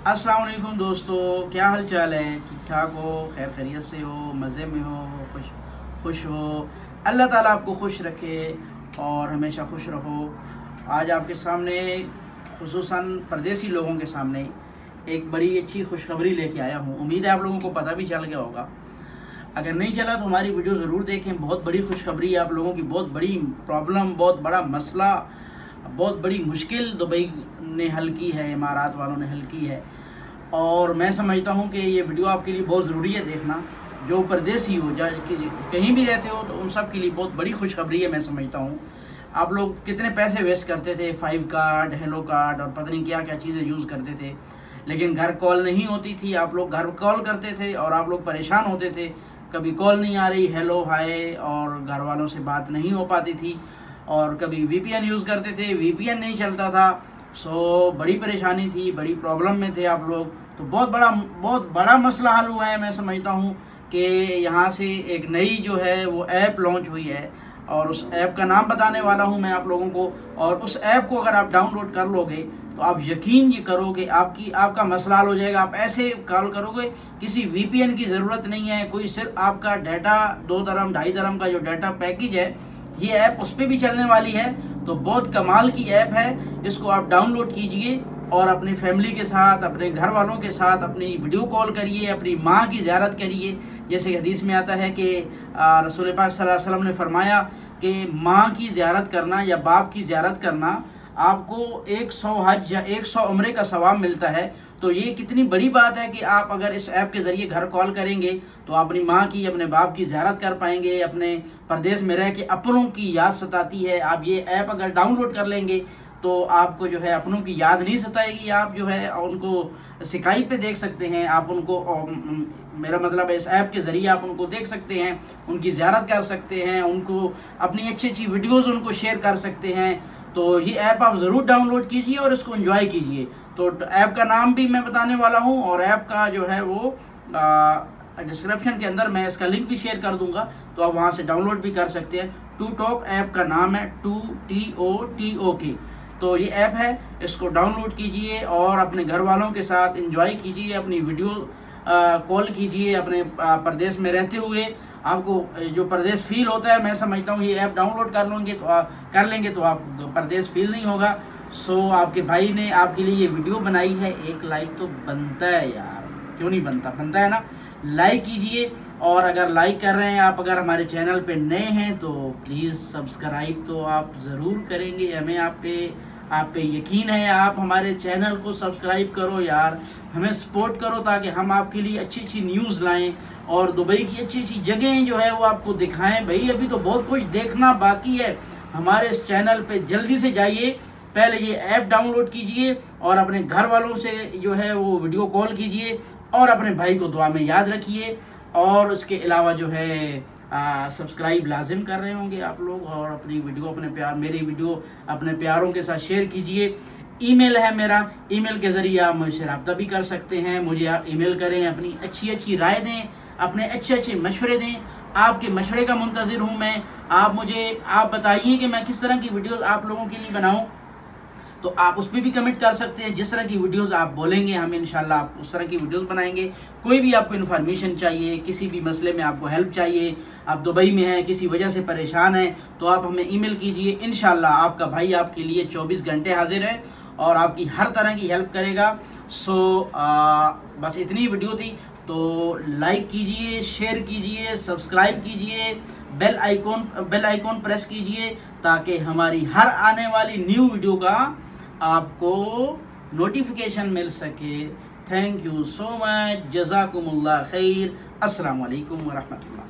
अस्सलाम वालेकुम दोस्तों, क्या हाल चाल है? ठीक ठाक हो, खैर खैरियत से हो, मज़े में हो, खुश हो। अल्लाह ताला आपको खुश रखे और हमेशा खुश रहो। आज आपके सामने खुसूसन परदेसी लोगों के सामने एक बड़ी अच्छी खुशखबरी लेके आया हूँ। उम्मीद है आप लोगों को पता भी चल गया होगा। अगर नहीं चला तो हमारी वीडियो ज़रूर देखें। बहुत बड़ी खुशखबरी है आप लोगों की। बहुत बड़ी प्रॉब्लम, बहुत बड़ा मसला, बहुत बड़ी मुश्किल दुबई ने हल की है, इमारात वालों ने हल की है। और मैं समझता हूँ कि ये वीडियो आपके लिए बहुत ज़रूरी है देखना। जो परदेसी हो, कहीं भी रहते हो, तो उन सब के लिए बहुत बड़ी खुशखबरी है। मैं समझता हूँ आप लोग कितने पैसे वेस्ट करते थे, 5 कार्ड, हेलो कार्ड और पता नहीं क्या क्या चीज़ें यूज़ करते थे, लेकिन घर कॉल नहीं होती थी। आप लोग घर कॉल करते थे और आप लोग परेशान होते थे, कभी कॉल नहीं आ रही, हेलो हाय, और घर वालों से बात नहीं हो पाती थी। और कभी वीपीएन यूज़ करते थे, वीपीएन नहीं चलता था। सो बड़ी परेशानी थी, बड़ी प्रॉब्लम में थे आप लोग। तो बहुत बड़ा मसला हल हुआ है। मैं समझता हूँ कि यहाँ से एक नई जो है वो ऐप लॉन्च हुई है और उस ऐप का नाम बताने वाला हूँ मैं आप लोगों को। और उस ऐप को अगर आप डाउनलोड कर लोगे तो आप यकीन ये करोगे आपका मसला हल हो जाएगा। आप ऐसे कॉल करोगे, किसी वीपीएन की ज़रूरत नहीं है। कोई सिर्फ आपका डाटा 2 दरम 2.5 दरम का जो डाटा पैकेज है, ये ऐप उस पर भी चलने वाली है। तो बहुत कमाल की ऐप है। इसको आप डाउनलोड कीजिए और अपनी फैमिली के साथ, अपने घर वालों के साथ अपनी वीडियो कॉल करिए, अपनी माँ की ज़ियारत करिए। जैसे हदीस में आता है कि रसूल पाक सल्लल्लाहु अलैहि वसल्लम ने फरमाया कि माँ की ज़ियारत करना या बाप की ज़ियारत करना आपको 100 हज या 100 उम्रे का सवाब मिलता है। तो ये कितनी बड़ी बात है कि आप अगर इस ऐप के ज़रिए घर कॉल करेंगे तो अपनी माँ की, अपने बाप की ज़ियारत कर पाएंगे। अपने परदेश में रह के अपनों की याद सताती है। आप ये ऐप अगर डाउनलोड कर लेंगे तो आपको जो है अपनों की याद नहीं सताएगी। आप जो है उनको स्काइप पे देख सकते हैं, आप उनको, मेरा मतलब है इस ऐप के ज़रिए आप उनको देख सकते हैं, उनकी ज़ियारत कर सकते हैं, उनको अपनी अच्छी अच्छी वीडियोज़ उनको शेयर कर सकते हैं। तो ये ऐप आप ज़रूर डाउनलोड कीजिए और इसको एंजॉय कीजिए। तो ऐप का नाम भी मैं बताने वाला हूँ और ऐप का जो है वो डिस्क्रिप्शन के अंदर मैं इसका लिंक भी शेयर कर दूंगा, तो आप वहाँ से डाउनलोड भी कर सकते हैं। टू टॉक ऐप का नाम है, 2TOTOK। तो ये ऐप है, इसको डाउनलोड कीजिए और अपने घर वालों के साथ एंजॉय कीजिए, अपनी वीडियो कॉल कीजिए। अपने प्रदेश में रहते हुए आपको जो प्रदेश फील होता है, मैं समझता हूँ ये ऐप डाउनलोड कर लेंगे तो आप प्रदेश फील नहीं होगा। सो आपके भाई ने आपके लिए ये वीडियो बनाई है। एक लाइक तो बनता है यार, क्यों नहीं बनता? बनता है ना। लाइक कीजिए और अगर लाइक कर रहे हैं आप, अगर हमारे चैनल पे नए हैं तो प्लीज़ सब्सक्राइब तो आप ज़रूर करेंगे। हमें आप पे यकीन है। आप हमारे चैनल को सब्सक्राइब करो यार, हमें सपोर्ट करो ताकि हम आपके लिए अच्छी अच्छी न्यूज़ लाएं और दुबई की अच्छी अच्छी जगहें जो है वो आपको दिखाएं। भाई अभी तो बहुत कुछ देखना बाकी है हमारे इस चैनल पे। जल्दी से जाइए, पहले ये ऐप डाउनलोड कीजिए और अपने घर वालों से जो है वो वीडियो कॉल कीजिए और अपने भाई को दुआ में याद रखिए। और उसके अलावा जो है सब्सक्राइब लाजिम कर रहे होंगे आप लोग, और अपनी वीडियो मेरी वीडियो अपने प्यारों के साथ शेयर कीजिए। ईमेल है मेरा, ईमेल के ज़रिए आप मुझसे रब्ता भी कर सकते हैं। मुझे आप ईमेल करें, अपनी अच्छी अच्छी राय दें, अपने अच्छे अच्छे मशवरे दें। आपके मशवरे का मुंतज़िर हूँ मैं। आप बताइए कि मैं किस तरह की वीडियो आप लोगों के लिए बनाऊँ, तो आप उस पर भी कमेंट कर सकते हैं। जिस तरह की वीडियोस आप बोलेंगे हम इंशाल्लाह आप उस तरह की वीडियोस बनाएंगे। कोई भी आपको इन्फॉर्मेशन चाहिए, किसी भी मसले में आपको हेल्प चाहिए, आप दुबई में हैं, किसी वजह से परेशान हैं, तो आप हमें ईमेल कीजिए। इंशाल्लाह आपका भाई आपके लिए 24 घंटे हाजिर है और आपकी हर तरह की हेल्प करेगा। सो बस इतनी वीडियो थी। तो लाइक कीजिए, शेयर कीजिए, सब्सक्राइब कीजिए, बेल आइकॉन प्रेस कीजिए ताकि हमारी हर आने वाली न्यू वीडियो का आपको नोटिफिकेशन मिल सके। थैंक यू सो मच, जज़ाकुमुल्लाह खैर। अस्सलाम वालेकुम व रहमतुल्लाह।